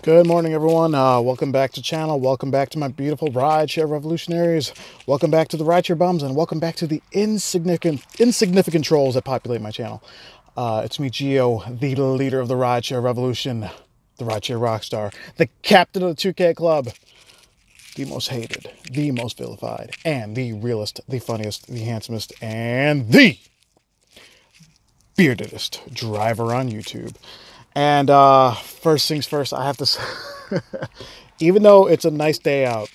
Good morning, everyone. Welcome back to the channel. Welcome back to my beautiful rideshare revolutionaries. Welcome back to the rideshare bums, and welcome back to the insignificant trolls that populate my channel. It's me, Gio, the leader of the rideshare revolution, the rideshare rockstar, the captain of the 2K club, the most hated, the most vilified, and the realest, the funniest, the handsomest, and the beardedest driver on YouTube. And first things first, I have to say, even though it's a nice day out,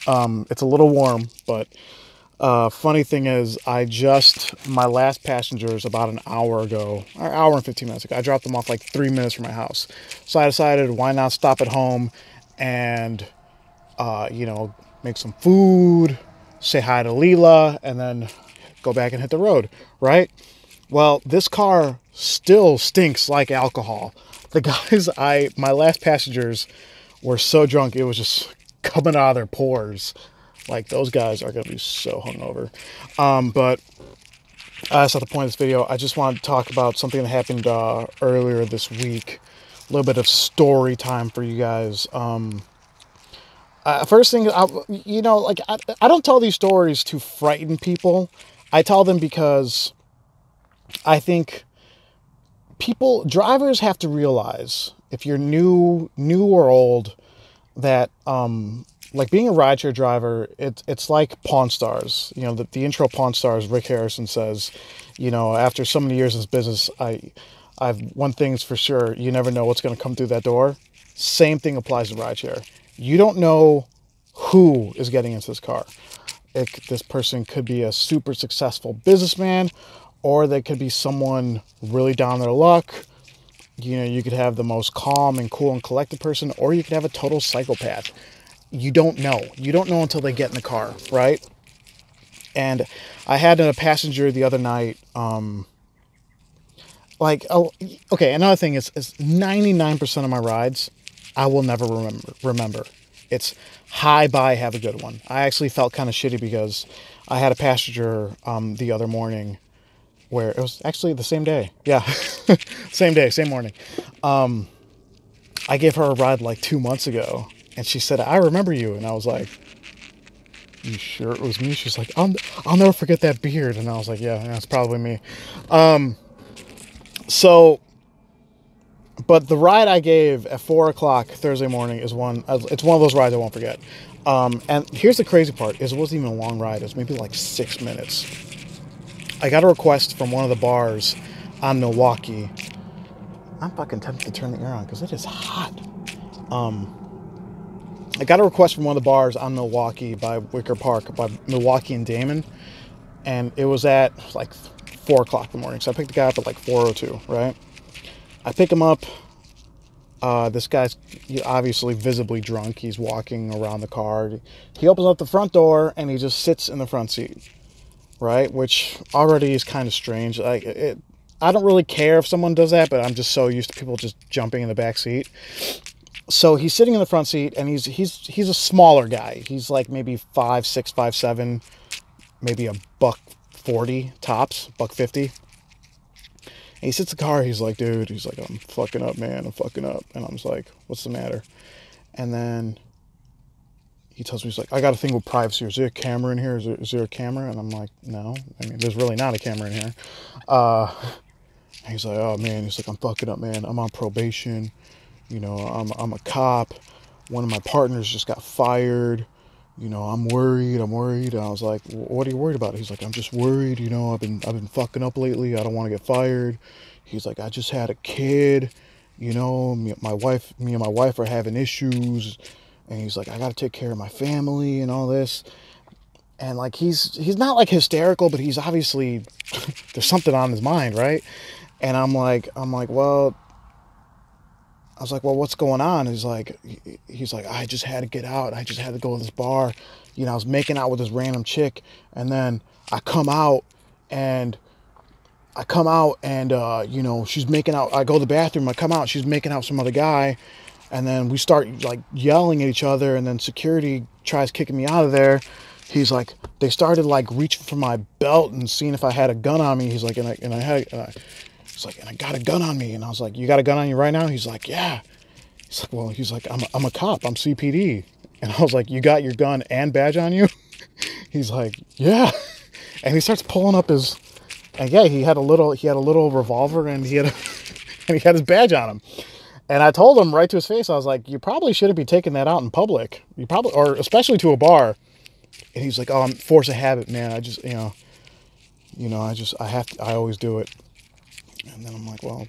it's a little warm, but funny thing is, my last passenger is about an hour ago, or hour and 15 minutes ago. I dropped them off like 3 minutes from my house. So I decided, why not stop at home and, make some food, say hi to Leela, and then go back and hit the road, right? Well, this car still stinks like alcohol. The guys, my last passengers were so drunk, it was just coming out of their pores. Like, those guys are going to be so hungover. But that's not the point of this video. I just wanted to talk about something that happened earlier this week. A little bit of story time for you guys. First thing, I don't tell these stories to frighten people. I tell them because I think drivers have to realize, if you're new or old, that like being a rideshare driver, it's like Pawn Stars. You know, the intro Pawn Stars, Rick Harrison says, after so many years in this business, I've one thing's for sure, you never know what's going to come through that door. Same thing applies to rideshare. You don't know who is getting into this car. This person could be a super successful businessman, or they could be someone really down their luck. You could have the most calm and cool and collected person, or you could have a total psychopath. You don't know. You don't know until they get in the car, right? And I had a passenger the other night, okay, another thing is 99% of my rides, I will never remember. It's hi, bye, have a good one. I actually felt kind of shitty because I had a passenger the other morning where it was actually the same day. Yeah, same day, same morning. I gave her a ride like 2 months ago, and she said, I remember you. And I was like, you sure it was me? She's like, I'll never forget that beard. And I was like, yeah, that's probably me. But the ride I gave at 4 o'clock Thursday morning it's one of those rides I won't forget. And here's the crazy part, is it wasn't even a long ride. It was maybe like 6 minutes. I got a request from one of the bars on Milwaukee. I'm fucking tempted to turn the air on because it is hot. I got a request from one of the bars on Milwaukee by Wicker Park, by Milwaukee and Damon. And it was at like 4 o'clock in the morning. So I picked the guy up at like 4:02, right? I pick him up. This guy's obviously visibly drunk. He's walking around the car. He opens up the front door and he just sits in the front seat. Right, which already is kind of strange. I don't really care if someone does that, but I'm just so used to people just jumping in the back seat. So he's sitting in the front seat, and he's a smaller guy. He's like maybe 5'6", 5'7", maybe a $140 tops, $150. And he sits in the car. He's like, dude, he's like, I'm fucking up, man. I'm fucking up. And I'm just like, what's the matter? And then he tells me, he's like, I got a thing with privacy. Is there a camera in here? Is there a camera? And I'm like, no. I mean, there's really not a camera in here. He's like, oh, man. He's like, I'm fucking up, man. I'm on probation. I'm a cop. One of my partners just got fired. I'm worried. And I was like, what are you worried about? He's like, I'm just worried. I've been fucking up lately. I don't want to get fired. He's like, I just had a kid. Me and my wife are having issues. And he's like, I got to take care of my family and all this. And like, he's not like hysterical, but he's obviously, there's something on his mind, right? And I was like, well, what's going on? He's like, I just had to get out. I just had to go to this bar. I was making out with this random chick. And then I come out and she's making out. I go to the bathroom. I come out. She's making out with some other guy. And then we start like yelling at each other, and then security tries kicking me out of there. He's like, they started like reaching for my belt and seeing if I had a gun on me. He's like, and I got a gun on me. And I was like, you got a gun on you right now? He's like, yeah. He's like, well, he's like, I'm a cop. I'm CPD. And I was like, you got your gun and badge on you? He's like, yeah. And he starts pulling up his, and yeah, he had a little revolver, and he had and he had his badge on him. And I told him right to his face, I was like, you probably shouldn't be taking that out in public. You probably, or especially to a bar. And he's like, oh, I'm force of habit, man. I just, I always do it. And then I'm like, well,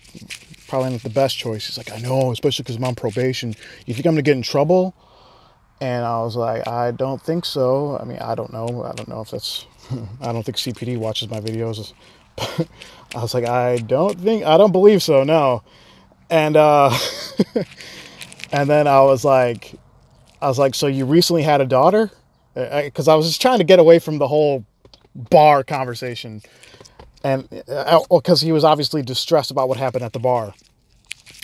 probably not the best choice. He's like, I know, especially because I'm on probation. You think I'm going to get in trouble? And I was like, I don't think so. I mean, I don't know. I don't know if that's, I don't think CPD watches my videos. I was like, I don't believe so, no. And, and then I was like, so you recently had a daughter? Because I was just trying to get away from the whole bar conversation. And because he was obviously distressed about what happened at the bar.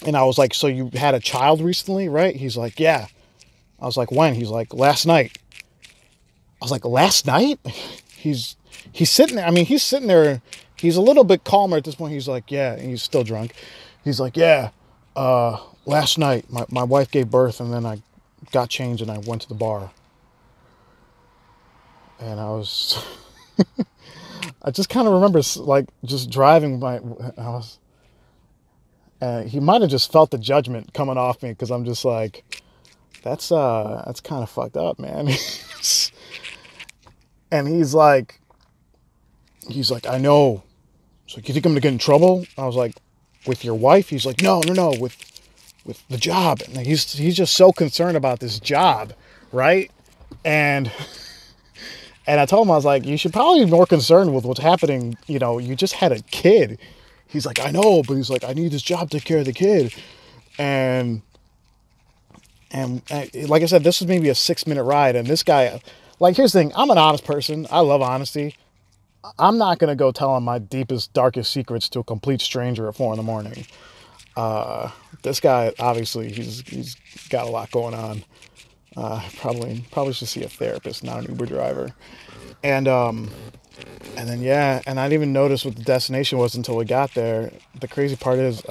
And I was like, so you had a child recently, right? He's like, yeah. I was like, when? He's like, last night. I was like, last night? He's sitting there. I mean, he's sitting there. He's a little bit calmer at this point. He's like, yeah. And he's still drunk. He's like, yeah. Last night, my wife gave birth, and then I got changed and I went to the bar. And I was... I just kind of remember, like, just driving by. He might have just felt the judgment coming off me, because I'm just like, that's kind of fucked up, man. And he's like, I know. So you think I'm gonna get in trouble? I was like, with your wife? He's like, no, with the job. And he's just so concerned about this job, right? And I told him, I was like, you should probably be more concerned with what's happening. You know, you just had a kid. He's like, I know, but he's like, I need this job to take care of the kid. And like I said, this was maybe a 6-minute ride. And this guy, like, here's the thing. I'm an honest person. I love honesty. I'm not going to go telling my deepest, darkest secrets to a complete stranger at 4 a.m. This guy, obviously, he's got a lot going on. Probably should see a therapist, not an Uber driver. And then, yeah, and I didn't even notice what the destination was until we got there. The crazy part is,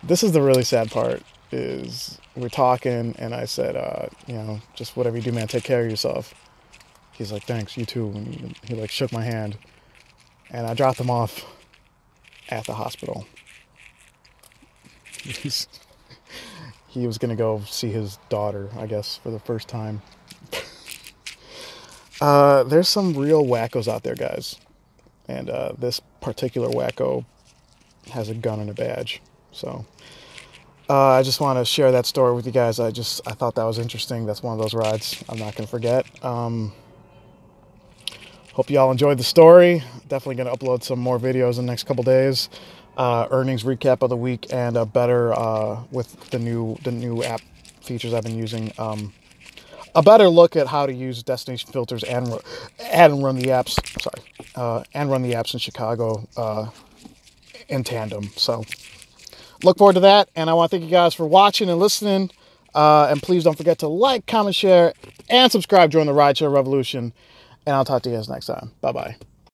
this is the really sad part, is we're talking, and I said, just whatever you do, man, take care of yourself. He's like, thanks, you too. And he like shook my hand, and I dropped him off at the hospital. He was going to go see his daughter, I guess, for the first time. There's some real wackos out there, guys. And this particular wacko has a gun and a badge. So I just want to share that story with you guys. I thought that was interesting. That's one of those rides I'm not going to forget. Hope you all enjoyed the story. Definitely going to upload some more videos in the next couple days. Earnings recap of the week, and a better with the new app features I've been using. A better look at how to use destination filters and run the apps. And run the apps in Chicago in tandem. So look forward to that, and I want to thank you guys for watching and listening. And please don't forget to like, comment, share, and subscribe. Join the rideshare revolution. And I'll talk to you guys next time. Bye bye.